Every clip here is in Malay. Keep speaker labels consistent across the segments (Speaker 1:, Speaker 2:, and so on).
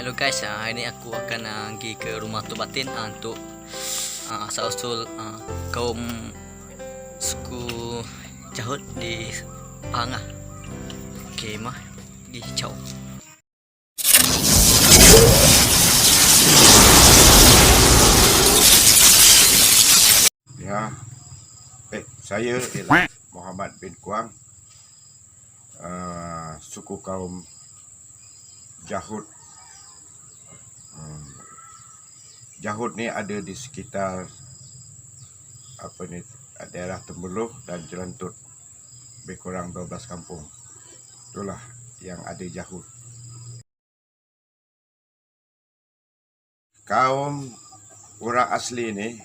Speaker 1: Hello guys, hari ni aku akan pergi ke rumah Tok Batin untuk asal-usul kaum suku Jahut di Pahang. Okey, mah pergi ciao.
Speaker 2: Ya, saya ialah Muhammad bin Kuang, suku kaum Jahut. Jahut ni ada di sekitar daerah Tembeluh dan Jelantut, lebih kurang 12 kampung. Itulah yang ada Jahut. Kaum orang asli ni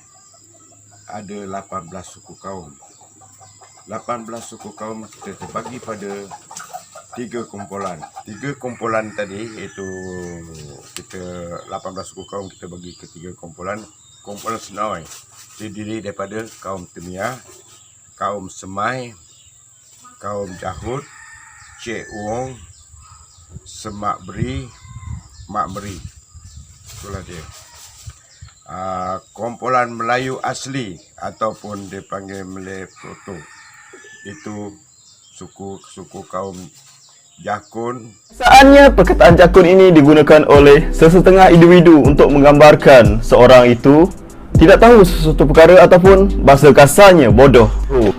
Speaker 2: ada 18 suku kaum. 18 suku kaum kita terbagi pada 3 kumpulan. 3 kumpulan tadi iaitu kita 18 suku kaum kita bagi ke 3 kumpulan. Kumpulan Senoi terdiri daripada kaum Temiah, kaum Semai, kaum Jahut, Cik Uong, Semak Beri, Mak Beri. Itulah dia. Kumpulan Melayu asli ataupun dipanggil Malay Proto, itu suku kaum Jakun.
Speaker 3: Kebiasaannya perkataan jakun ini digunakan oleh sesetengah individu untuk menggambarkan seorang itu tidak tahu sesuatu perkara ataupun bahasa kasarnya bodoh.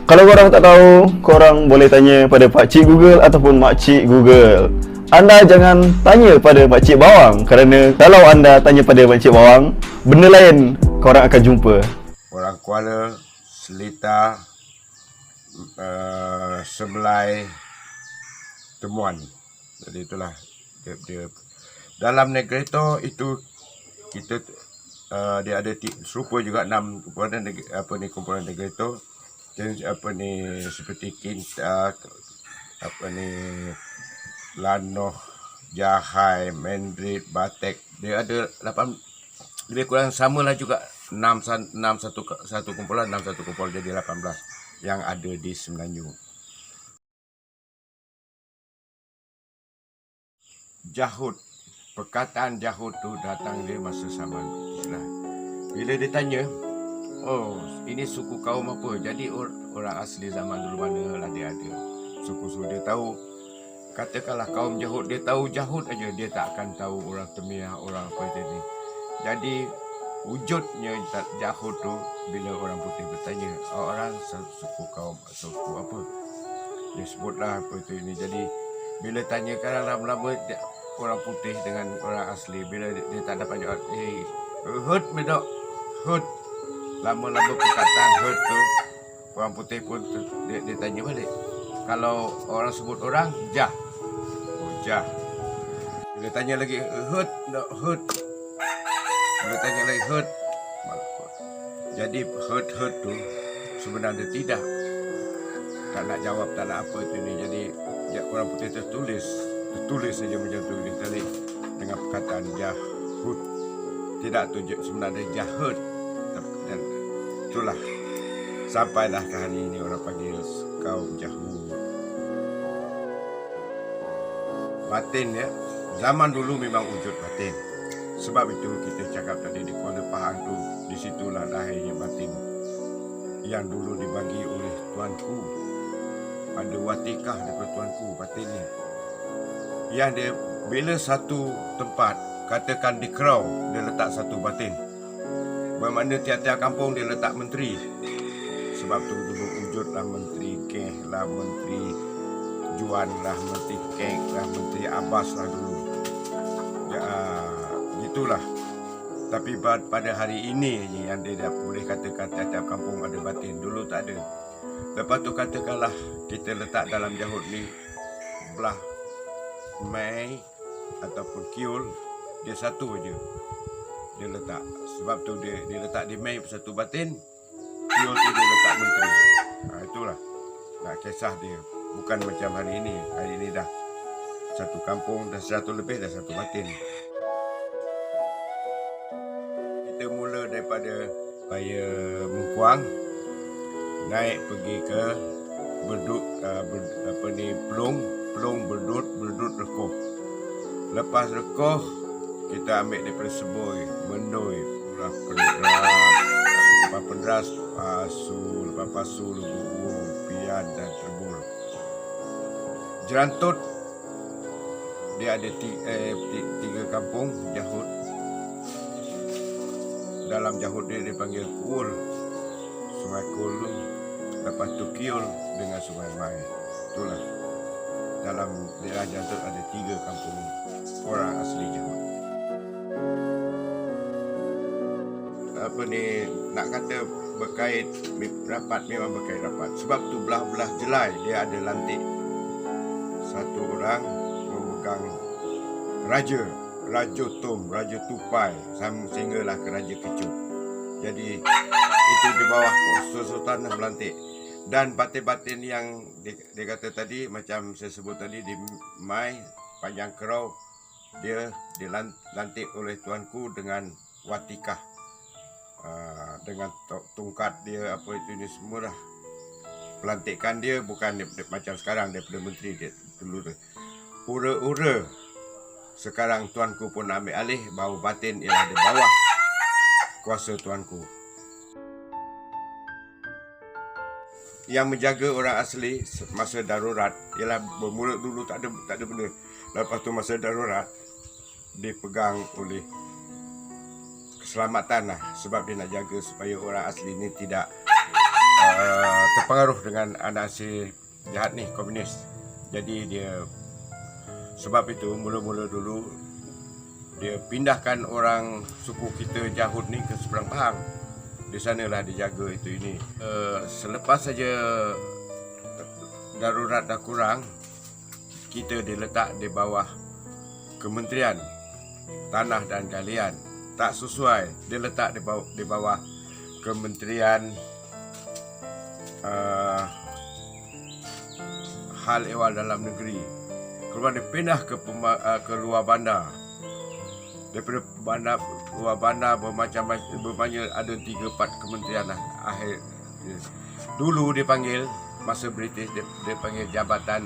Speaker 3: Kalau korang tak tahu, korang boleh tanya pada Pakcik Google ataupun Makcik Google. Anda jangan tanya pada Makcik Bawang, kerana kalau anda tanya pada Makcik Bawang, benda lain korang akan jumpa.
Speaker 2: Orang Kuala, Seletar, Semelai, Temuan. Jadi itulah dia. Dalam Negreto itu kita dia ada serupa juga 6 kumpulan kumpulan Negreto. Seperti Kinta, Lanoh, Jahai, Mendrit, Batek. Dia ada 8, lebih kurang samalah juga 6 satu kumpulan jadi 18 yang ada di Semenanjung. Jahut, perkataan Jahut tu datang dari masa zaman Islam. Bila dia tanya, oh ini suku kaum apa, jadi orang asli zaman dulu mana lah dia ada suku-suku. Dia tahu, katakanlah kaum Jahut, dia tahu Jahut aja, dia tak akan tahu orang Temiah, orang apa ini. Jadi wujudnya Jahut tu bila orang putih bertanya, orang suku kaum suku apa, dia sebutlah apa itu ini. Jadi bila tanya kan lama-lama orang putih dengan orang asli, bila dia tak dapat jawab, hut bedok, hut. Lama-lama perkataan hut tu orang putih pun dia tanya balik. Kalau orang sebut orang jah, oh jah. Bila tanya lagi hut, hut. Bila tanya lagi hut. Jadi hut tu sebenarnya tidak, tak nak jawab, tak nak apa itu ni. Jadi orang putih tertulis saja macam tu, ditulis dengan perkataan Jahut. Tidak tu sebenarnya Jahut. Dan itulah sampailah ke hari ini orang panggil kaum Jahut. Batin ya, zaman dulu memang wujud batin. Sebab itu kita cakap tadi di Kuala Pahang tu, di situlah lahirnya batin yang dulu dibagi oleh tuanku. Ada watikah daripada tuanku batin ni. Yang dia bila satu tempat, katakan di Kerau, dia letak satu batin. Bermakna tiap-tiap kampung dia letak menteri. Sebab tu dulu wujudlah menteri Keh lah, menteri Juan lah, menteri Kek lah, menteri Abbas lah dulu. Itulah. Tapi pada hari ini yang dia dah boleh katakan tiap-tiap kampung ada batin. Dulu tak ada. Lepas tu katakanlah kita letak dalam Jahut ni belah Mei ataupun Kiul, dia satu aja dia letak. Sebab tu dia letak di Mei satu batin, Kiul tu dia letak menteri. Itulah nak kisah dia. Bukan macam hari ini. Hari ini dah satu kampung, dah 100 lebih, dah satu batin. Kita mula daripada Raya Mengkuang, naik pergi ke Berdut, Pelong, Berdut, Rekoh. Lepas Rekoh kita ambil daripada seboi, mendoi, penderas, pasul, papasul, buung, pian dan terbul. Jerantut dia ada tiga kampung Jahut. Dalam Jahut dia dipanggil Kuul, Sungai Kuul, lepas tu Kiul dengan Sungai Mai. Itulah dalam daerah Jerantut ada tiga kampung orang asli Jahut. Apa ni nak kata berkait rapat, memang berkait rapat. Sebab tu belah-belah jelai dia ada lantik. Satu orang memegang Raja Tom, Raja Tupai, sehinggalah ke Raja Kecut. Jadi itu di bawah Sultan melantik. Dan batin-batin yang dia kata tadi, macam saya sebut tadi di Mai, Panjang Kerau, dia dilantik oleh tuanku dengan watikah. Dengan tongkat dia, apa itu ni semua dah. Pelantikan dia bukan macam sekarang daripada menteri dia dulu tu. Ura-ura. Sekarang tuanku pun ambil alih, bahawa batin ialah di bawah kuasa tuanku. Yang menjaga orang asli masa darurat ialah bermula dulu tak ada benda. Lepas tu masa darurat dipegang oleh keselamatan lah, sebab dia nak jaga supaya orang asli ni tidak terpengaruh dengan anasir jahat ni, komunis. Jadi dia sebab itu mula-mula dulu dia pindahkan orang suku kita Jahut ni ke seberang Pahang. Di sanalah dijaga itu ini. Selepas saja darurat dah kurang, kita diletak di bawah Kementerian Tanah dan Galian. Tak sesuai, dia letak di bawah Kementerian Hal Ehwal Dalam Negeri. Kemudian dia pindah ke luar bandar. Daripada luar bandar bermacam-macam, ada 3-4 kementerian lah. Dulu dia panggil, masa British dia panggil Jabatan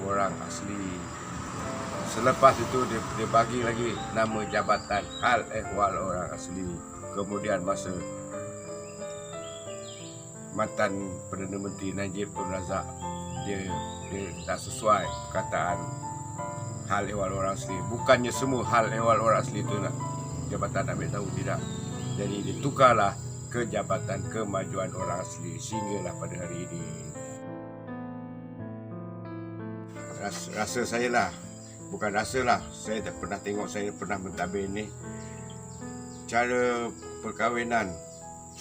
Speaker 2: Orang Asli. Selepas itu dia bagi lagi nama Jabatan Hal Ehwal Orang Asli. Kemudian masa mantan Perdana Menteri Najib Tun Razak, dia tak sesuai perkataan Hal Ehwal Orang Asli. Bukannya semua Hal Ehwal Orang Asli itu nak jabatan ambil tahu, tidak. Jadi ditukarlah ke Jabatan Kemajuan Orang Asli sehinggalah pada hari ini. Rasa saya lah, bukan rasa lah, saya tak pernah tengok, saya pernah mentadbir ni. Cara perkahwinan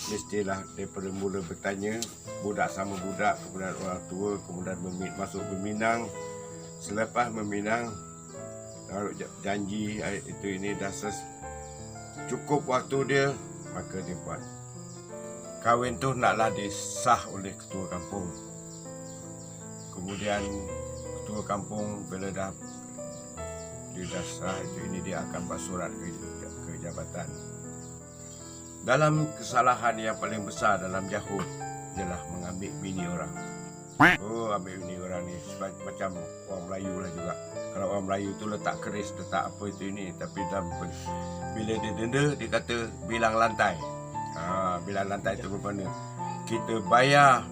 Speaker 2: mestilah daripada mula bertanya, budak sama budak, kemudian orang tua, kemudian masuk berminang. Selepas meminang, taruh janji itu ini dah cukup waktu dia, maka dia buat. Kahwin tu naklah disah oleh ketua kampung. Kemudian ketua kampung bila dah sah itu ini, dia akan buat surat ke jabatan. Dalam kesalahan yang paling besar dalam Jahut ialah mengambil bini orang. Oh, ambil bini orang ni macam orang Melayu lah juga. Kalau orang Melayu tu letak keris, letak apa itu ini, tapi bila dia denda, dia kata bilang lantai. Bilang lantai itu bermakna kita bayar,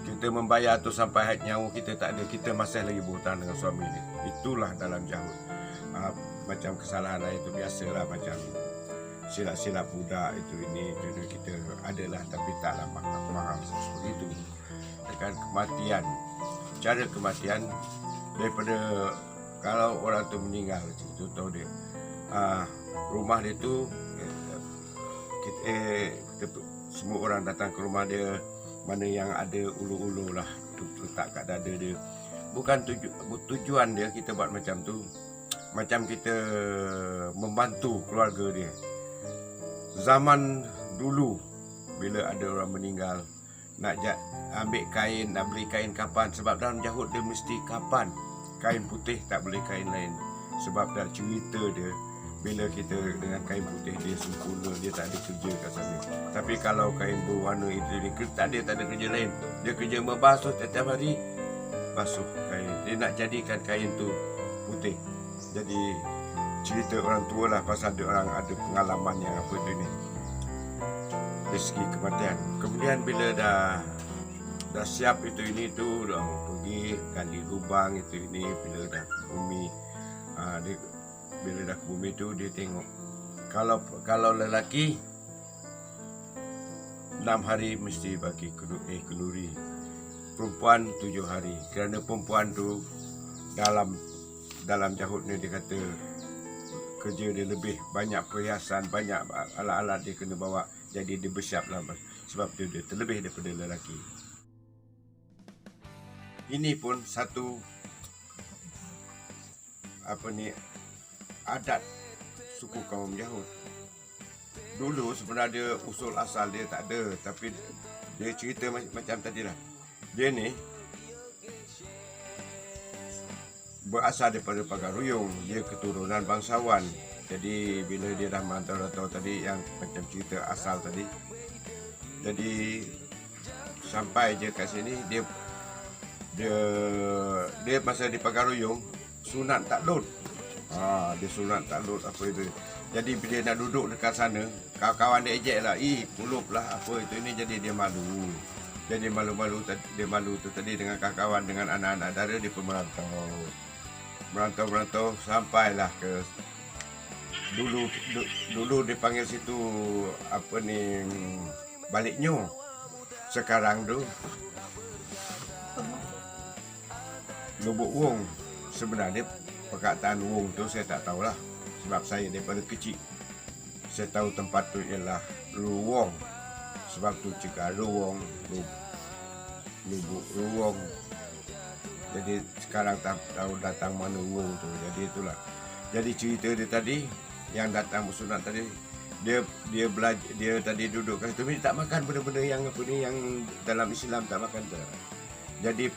Speaker 2: kita membayar tu sampai had nyawa kita tak ada, kita masih lagi berhutang dengan suami dia. Itulah dalam Jahut. Macam kesalahan lain itu biasalah, macam silap-silap budak itu ini kita adalah, tapi taklah mahal seperti itu. Dengan kematian, cara kematian daripada kalau orang tu meninggal, contoh dia rumah dia tu kita semua orang datang ke rumah dia, mana yang ada ulu-ulu lah letak kat dada dia. Bukan tujuan dia kita buat macam tu, macam kita membantu keluarga dia. Zaman dulu bila ada orang meninggal, nak ambil kain, nak beli kain kapan, sebab dalam Jahut dia mesti kapan, kain putih, tak boleh kain lain. Sebab dalam cerita dia, bila kita dengan kain putih dia sempurna, dia tak ada kerja kat sana. Tapi kalau kain berwarna itu dia tak ada kerja lain. Dia kerja membasuh setiap hari, basuh kain. Dia nak jadikan kain tu putih. Jadi cerita orang tua lah pasal dia orang ada pengalaman yang apa tu ni dari segi kematian. Kemudian bila dah siap itu ini tu, dah pergi gali lubang itu ini, bila dah ke bumi, bila dah ke bumi tu dia tengok kalau lelaki 6 hari mesti bagi kenduri, perempuan 7 hari. Kerana perempuan tu dalam Jahud ni dia kata kerja dia lebih banyak perhiasan, banyak alat-alat dia kena bawa, jadi dia bersiap lah sebab dia terlebih daripada lelaki. Ini pun satu adat suku kaum Yahud. Dulu sebenarnya usul asal dia tak ada, tapi dia cerita macam tadi lah. Dia ni berasal daripada Pagaruyung, dia keturunan bangsawan. Jadi bila dia dah merantau tadi yang macam cerita asal tadi, jadi sampai je kat sini dia masa di Pagaruyung sunat taklud. Dia sunat taklud apa itu. Jadi bila dia nak duduk dekat sana, kawan-kawan dia ejek lah, pulup lah apa itu ini, jadi dia malu. Jadi dia malu tu tadi dengan kawan-kawan, dengan anak-anak dara, dia pun merantau sampailah ke dulu dipanggil situ apa ni, Baliknyo. Sekarang tu Lubuk Wong. Sebenarnya perkataan Wong tu saya tak tahulah, sebab saya daripada kecil saya tahu tempat tu ialah Luwong. Sebab tu cakap Luwong, Lubuk Luwong. Jadi sekarang tak tahu datang mana Wong tu. Jadi itulah. Jadi cerita dia tadi yang datang bersunat tadi, dia belajar, dia tadi duduk kat situ, dia tak makan benda-benda yang apa ni, yang dalam Islam tak makan tu. Jadi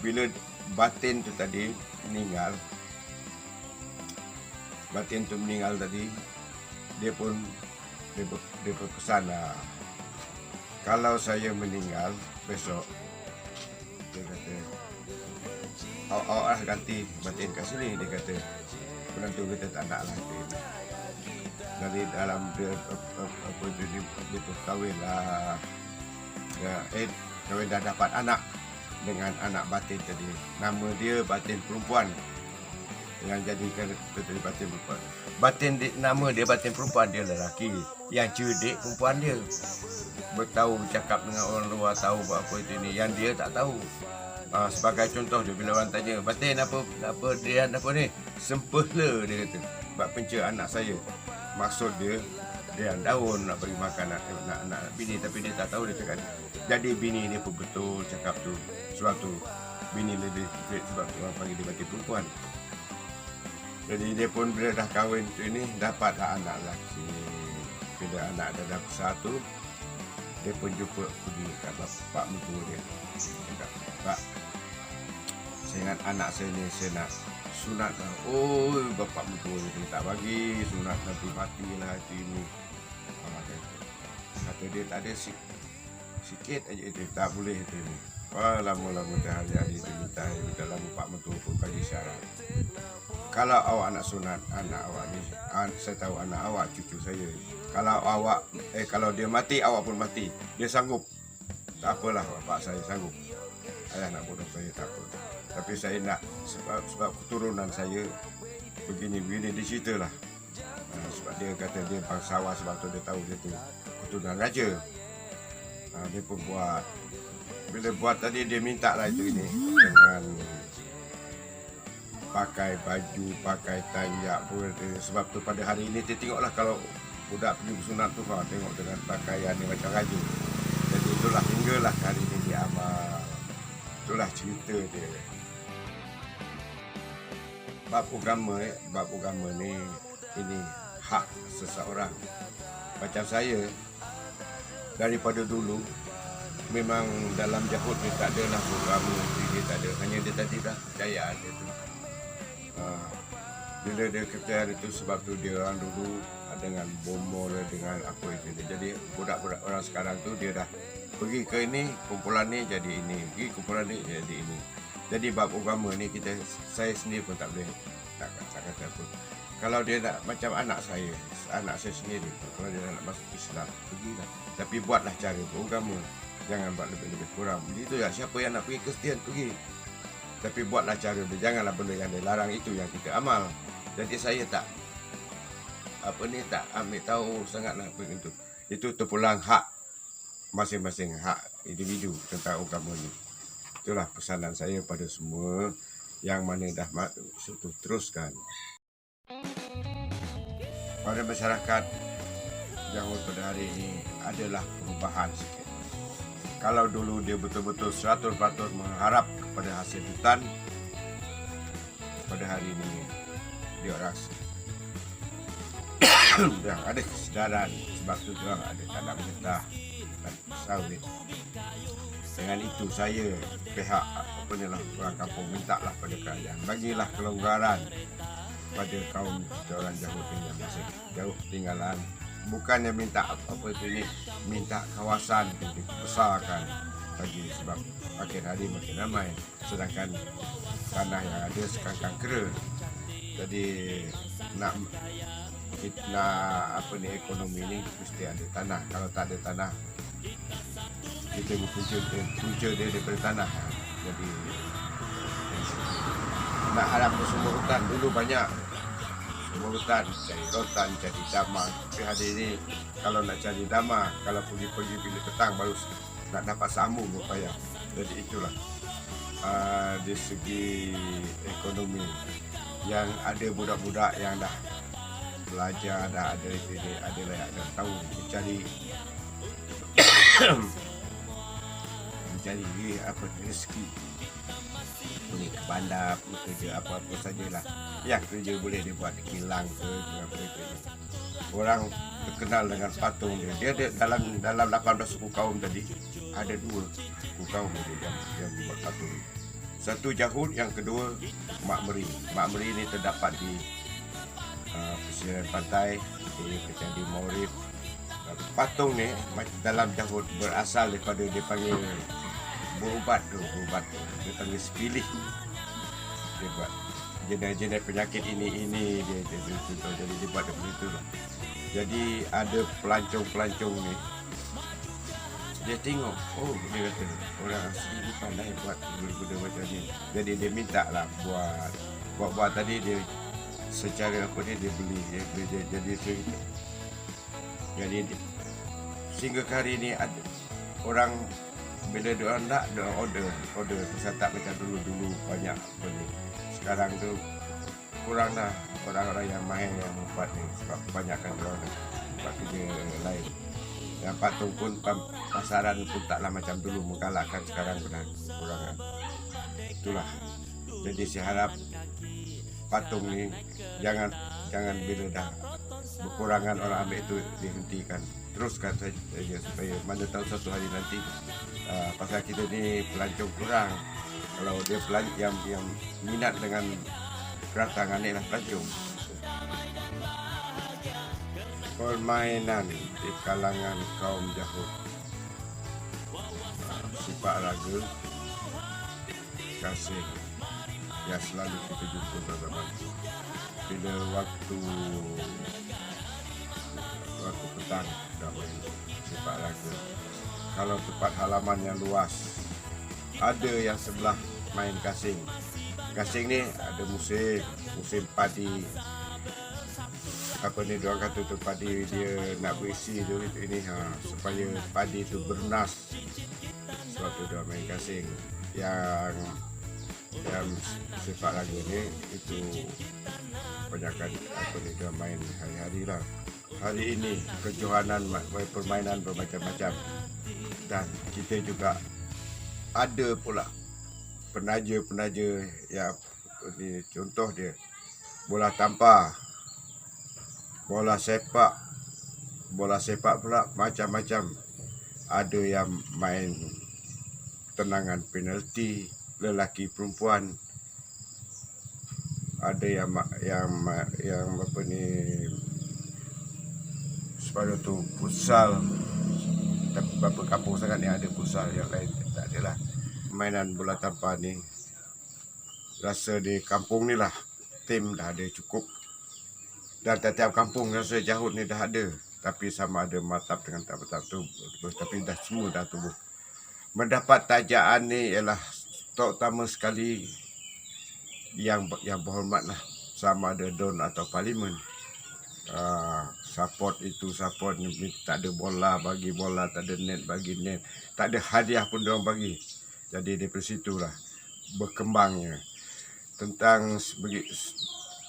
Speaker 2: bila batin tu tadi meninggal, tadi, dia berpesan lah, kalau saya meninggal besok, dia kata awak lah ganti batin kat sini. Dia kata penentu kita tak nak lah itu. Dari dalam dia kahwin lah, kahwin dah dapat anak dengan anak batin tadi. Nama dia batin perempuan, yang jadikan tadi batin perempuan. Nama dia batin perempuan, dia lelaki. Yang cerdik perempuan dia, bertahu bercakap dengan orang luar, tahu buat apa itu ni, yang dia tak tahu. Sebagai contoh dia, bila orang tanya, batin apa dia apa ni, sempurna, dia kata, buat penca anak saya. Maksud dia daun nak bagi makan anak bini, tapi dia tak tahu, dia cakap. Jadi bini ni pun betul cakap tu. Sebab tu bini lebih great, sebab tu orang panggil dia batin perempuan. Jadi dia pun bila dah kahwin tu ini, dapatlah anak lelaki. Bila anak dah besar tu, dia pun jumpa pergi kat bapak mentua dia. Cakap, Pak, saya ingat anak saya ni, saya nak sunat lah. Oh, bapak mentua dia tak bagi sunat, nanti matilah itu ini. Kata dia tak ada sikit aja itu, tak boleh itu ni. Lama-lama dah hari-hari dia minta lama pak mentua pun bagi syarat. Kalau awak nak sunat anak awak ni, saya tahu anak awak cucu saya. Kalau dia mati, awak pun mati. Dia sanggup. Tak apalah, bapak saya sanggup. Ayah nak bodoh saya tak apa. Tapi saya nak sebab keturunan saya begini dia ceritalah. Sebab dia kata dia bangsawan, sebab tu dia tahu dia tu keturunan raja. Dia pun buat. Bila buat tadi dia minta lah itu ini dengan pakai baju, pakai tanjak pun. Sebab tu pada hari ini kita tengoklah kalau budak pergi bersunat tu, tengok dengan pakaian dia macam raja. Jadi itulah hinggalah hari ini dia amal. Itulah cerita dia. Bab agama ni, ini hak seseorang. Macam saya, daripada dulu memang dalam Jahud dia tak ada lah agama, dia tak ada. Hanya dia tadi dah kepercayaan dia tu. Bila dia kepercayaan itu, sebab tu dia orang dulu dengan bomor, dengan apa itu. Jadi budak-budak orang sekarang tu dia dah pergi ke ini, kumpulan ni jadi ini, pergi kumpulan ni jadi ini. Jadi bab agama ni saya sendiri pun tak boleh nak kata kata pun. Kalau dia nak macam anak saya sendiri, kalau dia nak masuk Islam, pergilah. Tapi buatlah cara beragama, jangan buat lebih-lebih kurang. Begitu ya, siapa yang nak pergi Kristian pergi. Tapi buatlah cara dia, janganlah benda yang dia larang itu yang kita amal. Jadi saya tak ambil tahu sangatlah apa itu. Itu terpulang hak masing-masing, hak individu tentang agama ni. Itulah pesanan saya pada semua yang mana dah masuk teruskan. Pada masyarakat Johor pada hari ini adalah perubahan sikit. Kalau dulu dia betul-betul 100% mengharap kepada hasil hutan, pada hari ini dia rasa dah ada kesedaran, sebab tu dia ada tanam getah dan sawit. Dengan itu saya pihak orang kampung mintalah pada kerajaan, bagilah kelonggaran pada kaum orang Johor yang masih jauh tinggalan. Bukannya minta apa itu ni, minta kawasan dibesarkan lagi, sebab makin hari makin ramai, sedangkan tanah yang ada sekarang kangkera. Jadi nak ekonomi ni mesti ada tanah. Kalau tak ada tanah, kita punca dia daripada tanah. Jadi nak harap semua hutan dulu banyak, semua hutan cari rotan, cari damar. Tapi hari ini kalau nak cari damar, kalau pergi bila petang baru nak dapat sambung berpayah. Jadi itulah dari segi ekonomi, yang ada budak-budak yang dah belajar, dah ada yang dah tahu mencari apa rezeki, boleh ke bandar, kerja apa-apa sajalah yang kerja boleh dia buat, kilang ke apa itu. Orang terkenal dengan patung dia. Dia ada dalam 18 suku kaum tadi ada 2 suku kaum dia yang buat patung. Satu Jahud, yang kedua Mak Meri. Mak Meri ini terdapat di pesisir pantai di Kecandi Maurif. Patung ni dalam Jahud berasal daripada dia panggil berubat tu. Dia panggil sepilih. Dia buat jenis-jenis penyakit ini dia jadi dia buat begitu lah. Jadi ada pelancong ni, dia tengok, oh dia kata orang asli ni pandai buat benda macam ni. Jadi dia minta lah buat tadi dia secara apa dia beli jadi sehingga ke hari ni ada orang bila dia nak order pasal tak macam dulu banyak benda. Sekarang tu kurang dah orang-orang yang mahir yang membuat ni, sebab kebanyakan orang buat kerja lain. Yang patung pun pasaran pun taklah macam dulu menggalakkan, sekarang benar kurangan. Itulah. Jadi saya harap patung ni jangan bila dah berkurangan orang ambil itu dihentikan. Teruskan saja supaya mana tahu satu hari nanti pasal kita ni pelancong kurang. Kalau dia pelancong yang minat dengan keratangan ni lah pelancong. Permainan di kalangan kaum Jahud, sifat raga, kasih yang selalu kita jumpa bersama. Bila waktu petang dah main sifat raga. Kalau tempat halaman yang luas, ada yang sebelah main gasing. Gasing ni ada musim padi. Apa ni diorang kata tu, padi dia nak berisi tu ini supaya padi tu bernas. Sebab tu dia main gasing. Yang sifat lagu ni itu kebanyakan apa ni dia main hari-hari lah. Hari ini kejohanan permainan bermacam-macam, dan kita juga ada pula penaja yang ni, contoh dia bola tampar, bola sepak pula macam-macam. Ada yang main tendangan penalti lelaki perempuan, ada yang apa ni separuh tu futsal. Tapi beberapa kampung sangat yang ada futsal, yang lain tak adalah. Mainan bola tampar ni rasa di kampung ni lah tim dah ada cukup. Dan tiap-tiap kampung rasa jahut ni dah ada. Tapi sama ada matap dengan tak matap tu. Tapi dah semua dah tubuh. Mendapat tajaan ni ialah terutama sekali yang berhormatlah, sama ada Don atau Parlimen. Support itu support ni, tak ada bola bagi bola, tak ada net bagi net, tak ada hadiah pun diorang bagi. Jadi daripada situlah berkembangnya tentang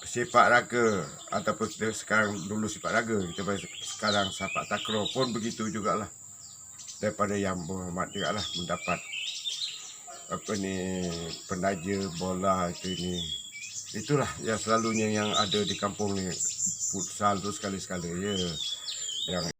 Speaker 2: sepak raga ataupun sekarang dulu sepak raga, kita sekarang sepak takraw pun begitu jugalah. Daripada yang berhormat jugalah mendapat penaja bola itu ini. Itulah yang selalunya yang ada di kampung ni, futsal tu sekali-sekala ya.